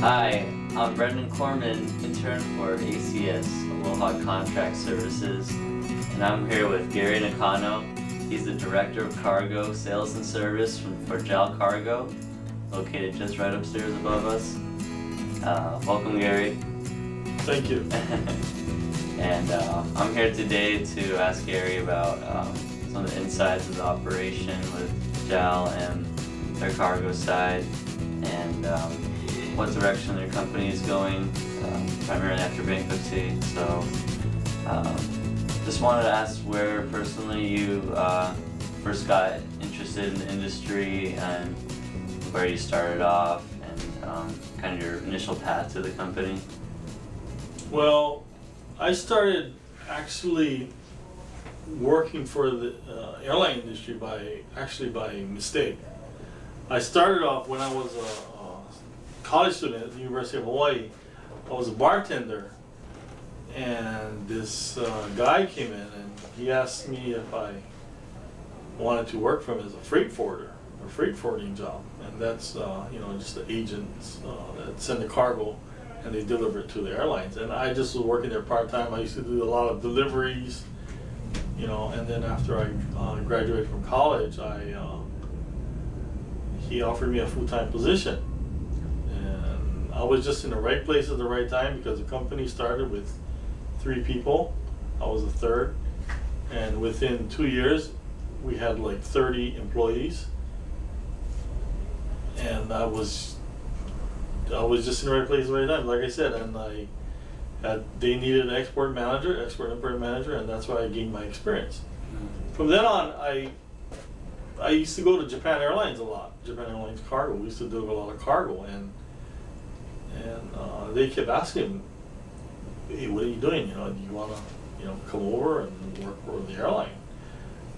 Hi, I'm Brendan Corman, intern for ACS Aloha Contract Services, and I'm here with Gary Nakano. He's the Director of Cargo Sales and Service for JAL Cargo, located just right upstairs above us. Welcome, Gary. Thank you. And I'm here today to ask Gary about some of the insides of the operation with JAL and their cargo side, and what direction their company is going, primarily after bankruptcy. So just wanted to ask where personally you first got interested in the industry and where you started off and kind of your initial path to the company. Well, I started actually working for the airline industry by mistake. I started off when I was a college student at the University of Hawaii. I was a bartender, and this guy came in and he asked me if I wanted to work for him as a freight forwarder, a freight forwarding job, and that's just the agents that send the cargo and they deliver it to the airlines. And I just was working there part-time. I used to do a lot of deliveries, and then after I graduated from college, he offered me a full-time position. And I was just in the right place at the right time because the company started with 3 people. I was the third. And within 2 years, we had like 30 employees. And I was just in the right place at the right time, like I said, and they needed an export import manager, and that's why I gained my experience. From then on, I used to go to Japan Airlines a lot, Japan Airlines Cargo. We used to do a lot of cargo, and they kept asking, hey, what are you doing? Do you want to, come over and work for the airline?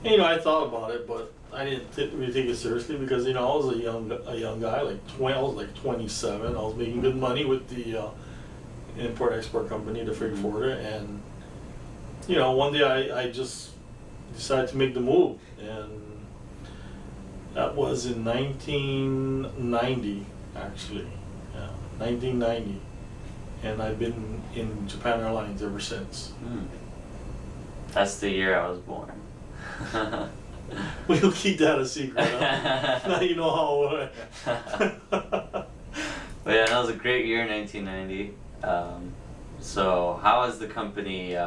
And, I thought about it, but I didn't really take it seriously because I was a young guy, I was like 27. I was making good money with the import-export company, the freight forwarder, and one day I just decided to make the move, and that was in 1990, actually, 1990, and I've been in Japan Airlines ever since. That's the year I was born. We'll keep that a secret. Huh? Now you know how old I am. But yeah, that was a great year, 1990. So how has the company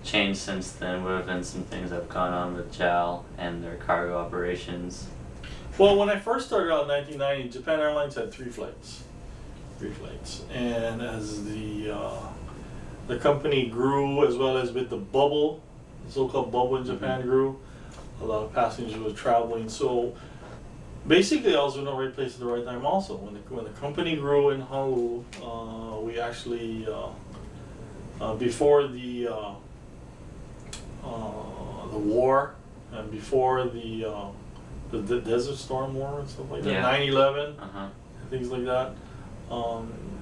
changed since then? What have been some things that have gone on with JAL and their cargo operations? Well, when I first started out in 1990, Japan Airlines had 3 flights. And as the company grew, as well as with the bubble, the so-called bubble in Japan grew, a lot of passengers were traveling. So basically, I was in the right place at the right time. Also, when the company grew in Honolulu, we actually before the war and before the Desert Storm War and stuff like that, 9/11, things like that,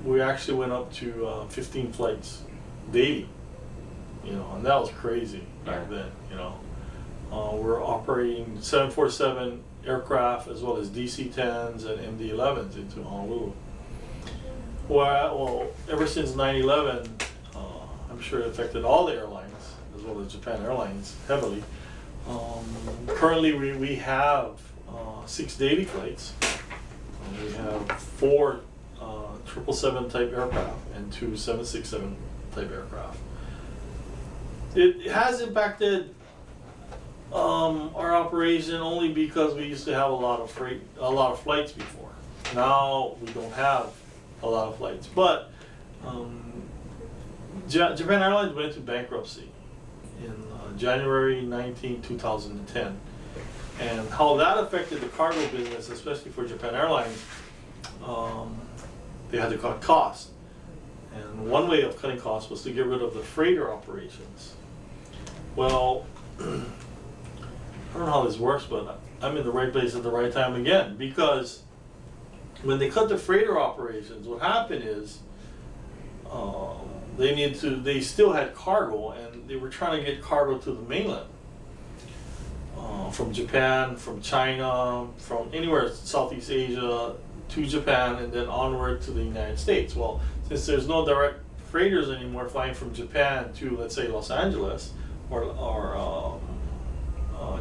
we actually went up to 15 flights daily. And that was crazy back then. We're operating 747 aircraft as well as DC-10s and MD-11s into Honolulu. Well, ever since 9/11, I'm sure it affected all the airlines as well as Japan Airlines heavily. Currently, we have 6 daily flights. We have 4 777 type aircraft and 2 767 type aircraft. It has impacted our operation only because we used to have a lot of flights before. Now we don't have a lot of flights. But Japan Airlines went into bankruptcy in January 19, 2010. And how that affected the cargo business, especially for Japan Airlines, they had to cut costs. And one way of cutting costs was to get rid of the freighter operations. Well, I don't know how this works, but I'm in the right place at the right time again, because when they cut the freighter operations, what happened is they still had cargo, and they were trying to get cargo to the mainland. From Japan, from China, from anywhere, Southeast Asia, to Japan and then onward to the United States. Well, since there's no direct freighters anymore flying from Japan to, let's say, Los Angeles, or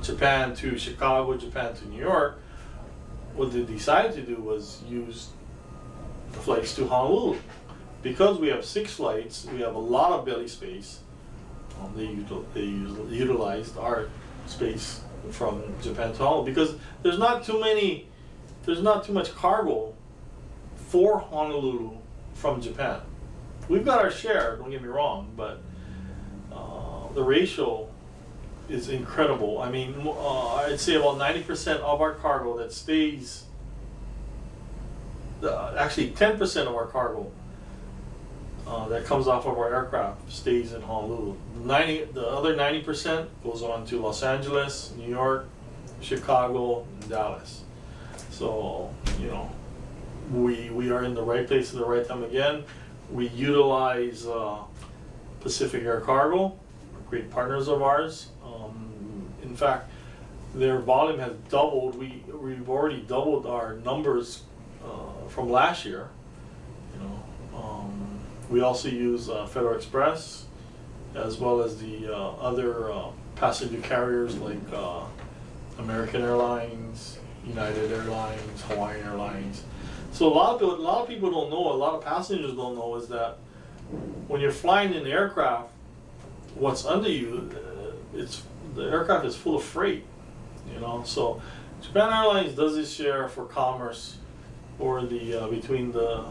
Japan to Chicago, Japan to New York, what they decided to do was use the flights to Honolulu. Because we have 6 flights, we have a lot of belly space. They utilized our space from Japan to Honolulu because there's not too much cargo for Honolulu from Japan. We've got our share, don't get me wrong, but the ratio is incredible. I mean, I'd say about 90% of our cargo that stays, actually 10% of our cargo that comes off of our aircraft stays in Honolulu. The other 90% goes on to Los Angeles, New York, Chicago, and Dallas. So, you know, we are in the right place at the right time again. We utilize Pacific Air Cargo, great partners of ours. In fact, their volume has doubled. We've already doubled our numbers from last year. You know, we also use Federal Express, as well as the other passenger carriers like American Airlines, United Airlines, Hawaiian Airlines. So a lot of people don't know, a lot of passengers don't know, is that when you're flying in the aircraft, what's under you, the aircraft is full of freight, you know. So Japan Airlines does its share for commerce, or the between the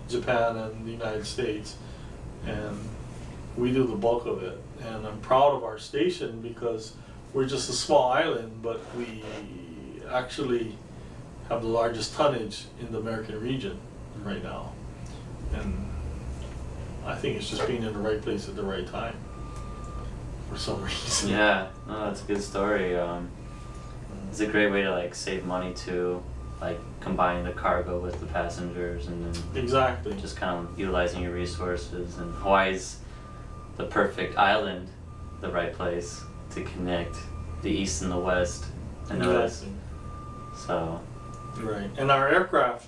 Japan and the United States, and we do the bulk of it. And I'm proud of our station because we're just a small island, but we actually have the largest tonnage in the American region right now. And I think it's just being in the right place at the right time for some reason. Yeah, no, that's a good story. It's a great way to like save money too, like combining the cargo with the passengers, and then Exactly. just kind of utilizing your resources. And Hawaii's the perfect island, the right place to connect the east and the west and the west. Exactly. So. Right. And our aircraft,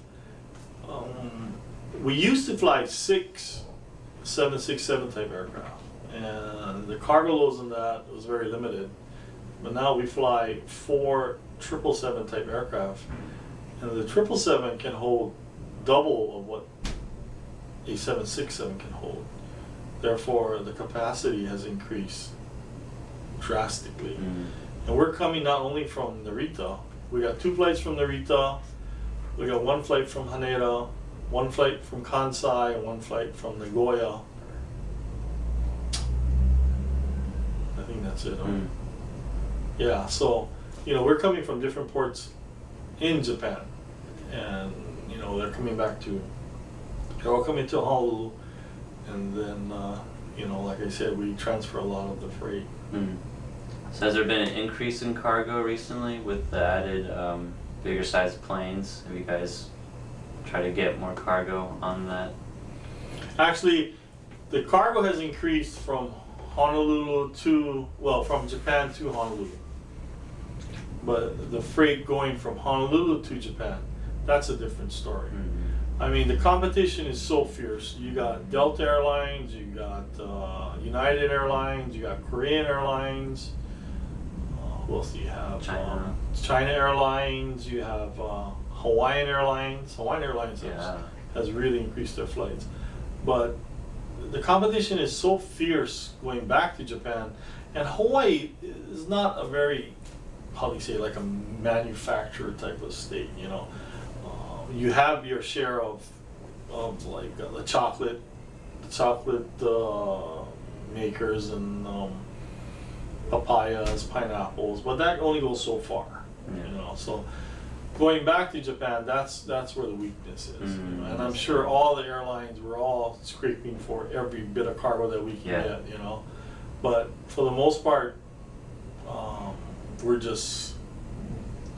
we used to fly 6 767 type aircraft, and the cargo loads in that was very limited. But now we fly 4 777 type aircraft, and the 777 can hold double of what a 767 can hold. Therefore, the capacity has increased drastically. And we're coming not only from Narita. We got 2 flights from Narita, we got 1 flight from Haneda, 1 flight from Kansai, and 1 flight from Nagoya. I think that's it. Yeah, so, you know, we're coming from different ports in Japan, and, you know, they're all coming to Honolulu, and then, you know, like I said, we transfer a lot of the freight. So has there been an increase in cargo recently with the added bigger sized planes? Have you guys tried to get more cargo on that? Actually, the cargo has increased from from Japan to Honolulu. But the freight going from Honolulu to Japan, that's a different story. I mean, the competition is so fierce. You got Delta Airlines, you got United Airlines, you got Korean Airlines. Who else do you have? China Airlines, you have Hawaiian Airlines. Hawaiian Airlines has really increased their flights. But the competition is so fierce going back to Japan, and Hawaii is not a very, how do you say, like a manufacturer type of state, you know. You have your share of like the chocolate makers and papayas, pineapples, but that only goes so far, you know. So going back to Japan, that's where the weakness is, you know? And I'm sure all the airlines were all scraping for every bit of cargo that we can get, you know. But for the most part, we're just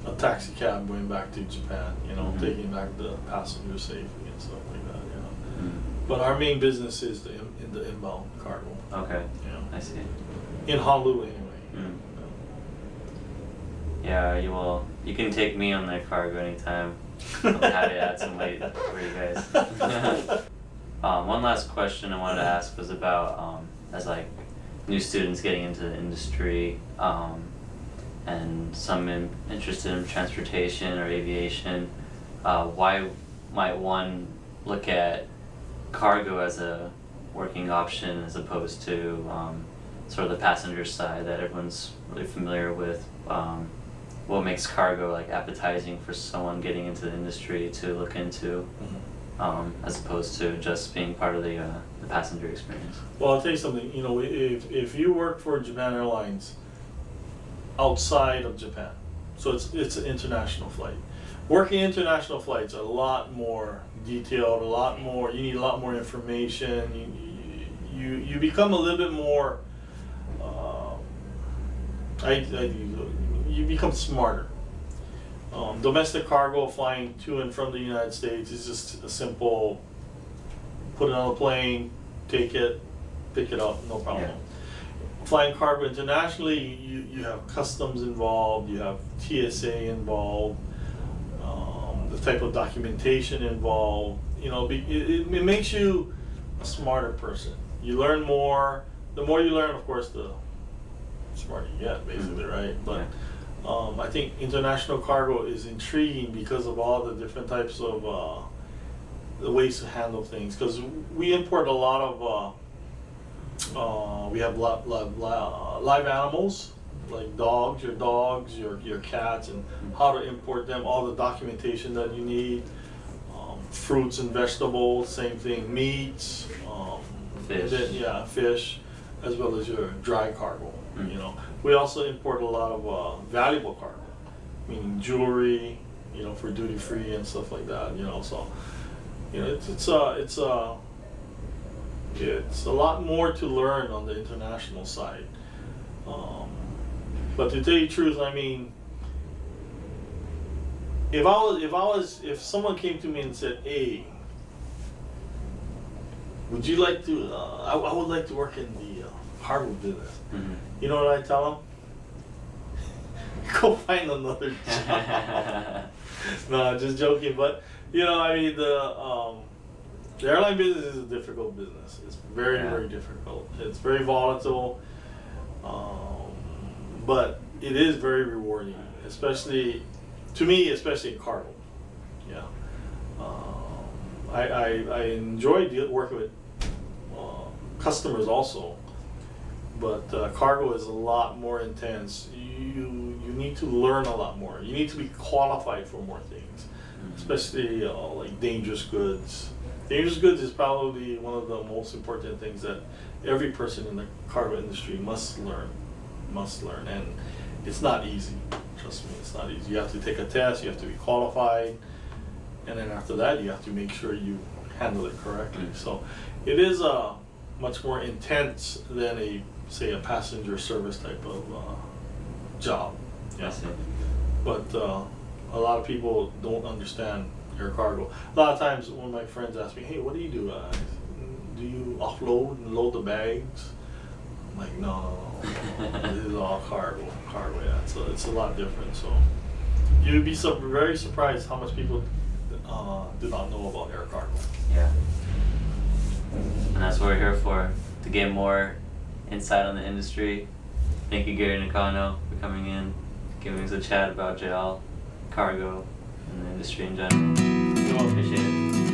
a taxi cab going back to Japan, you know, taking back the passengers safely and stuff like that, you know. But our main business is in the inbound cargo. Okay. You know. I see. In Honolulu, anyway. Yeah, you can take me on that cargo anytime. I'm happy to add some weight for you guys. One last question I wanted to ask was about as like new students getting into the industry, and some interested in transportation or aviation. Why might one look at cargo as a working option as opposed to sort of the passenger side that everyone's really familiar with? What makes cargo like appetizing for someone getting into the industry to look into, as opposed to just being part of the passenger experience? Well, I'll tell you something. You know, if you work for Japan Airlines outside of Japan, so it's an international flight. Working international flights are a lot more detailed, a lot more. You need a lot more information. You become a little bit more. You become smarter. Domestic cargo flying to and from the United States is just a simple put it on a plane, take it, pick it up, no problem. Yeah. Flying cargo internationally, you have customs involved, you have TSA involved, the type of documentation involved. You know, it makes you a smarter person. You learn more. The more you learn, of course, the smarter you get, basically, right? But I think international cargo is intriguing because of all the different types of the ways to handle things. Because we import a lot of, we have live animals, like dogs, your cats, and how to import them, all the documentation that you need, fruits and vegetables, same thing, meats, fish. Fish, as well as your dry cargo. You know, we also import a lot of valuable cargo, meaning jewelry, you know, for duty free and stuff like that. You know, so you know it's a lot more to learn on the international side. But to tell you the truth, I mean, if someone came to me and said, "Hey, would you like to? I would like to work in the cargo business." You know what I tell them? Go find another job. No, just joking. But you know, I mean, the airline business is a difficult business. It's very, very difficult. It's very volatile, but it is very rewarding, especially to me, especially in cargo. Yeah, I enjoy working with customers also, but cargo is a lot more intense. You need to learn a lot more. You need to be qualified for more things, especially like dangerous goods. Dangerous goods is probably one of the most important things that every person in the cargo industry must learn, and it's not easy. Trust me, it's not easy. You have to take a test, you have to be qualified, and then after that you have to make sure you handle it correctly. So it is much more intense than a passenger service type of job. Yeah. But a lot of people don't understand air cargo. A lot of times when my friends ask me, "Hey, what do you do? Do you offload and load the bags?" I'm like, no. This is all cargo, yeah. So it's a lot different. So you'd be very surprised how much people do not know about air cargo. Yeah. And that's what we're here for, to get more insight on the industry. Thank you, Gary Nakano, for coming in, giving us a chat about JAL Cargo and the industry in general. No, appreciate it.